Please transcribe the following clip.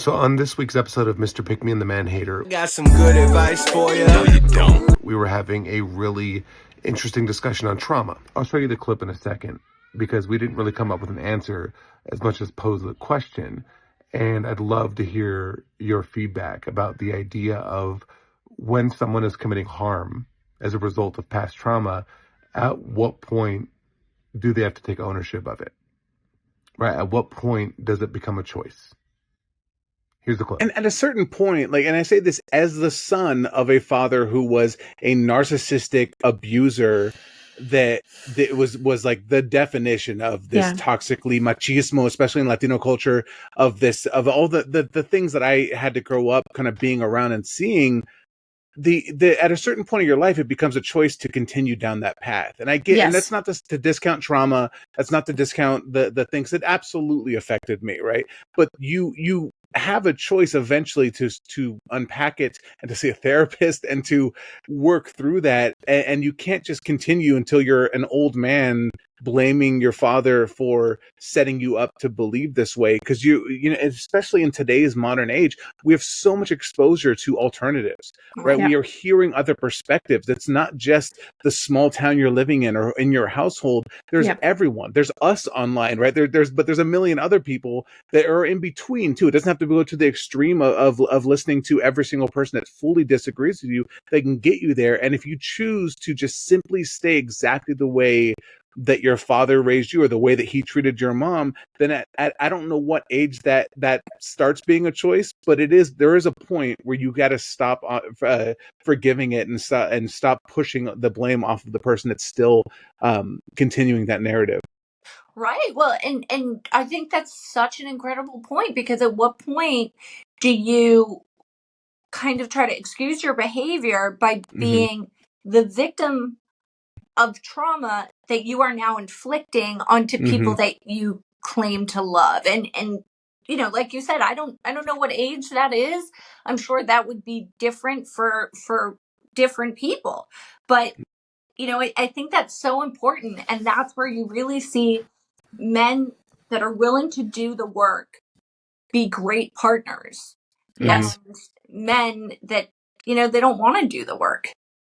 So on this week's episode of Mr. Pick Me and the Man Hater, Got some good advice for you. No, you don't. We were having a really interesting discussion on trauma. I'll show you the clip in a second because we didn't really come up with an answer as much as pose the question. And I'd love to hear your feedback about the idea of when someone is committing harm as a result of past trauma, at what point do they have to take ownership of it? Right? At what point does it become a choice? Here's the clip. And at a certain point, and I say this as the son of a father who was a narcissistic abuser, that was like the definition of this toxically machismo, especially in Latino culture, of all the things that I had to grow up kind of being around and seeing. At a certain point of your life, it becomes a choice to continue down that path. And I get, and that's not to discount trauma. That's not to discount the things that absolutely affected me. Right. But you have a choice eventually to unpack it and to see a therapist and to work through that. And you can't just continue until you're an old man blaming your father for setting you up to believe this way. Because you know, especially in today's modern age, we have so much exposure to alternatives, right? We are hearing other perspectives. It's not just the small town you're living in or in your household. There's everyone. There's us online, right? There's a million other people that are in between too. It doesn't have to go to the extreme of listening to every single person that fully disagrees with you. They can get you there. And if you choose to just simply stay exactly the way that your father raised you or the way that he treated your mom, then at I don't know what age that starts being a choice, but there is a point where you got to stop forgiving it and stop pushing the blame off of the person that's still continuing that narrative. Right. Well, and I think that's such an incredible point, because at what point do you kind of try to excuse your behavior by being the victim of trauma that you are now inflicting onto people that you claim to love? And you know, like you said, I don't know what age that is. I'm sure that would be different for different people. But you know, I think that's so important, and that's where you really see men that are willing to do the work be great partners. And men that, you know, they don't want to do the work.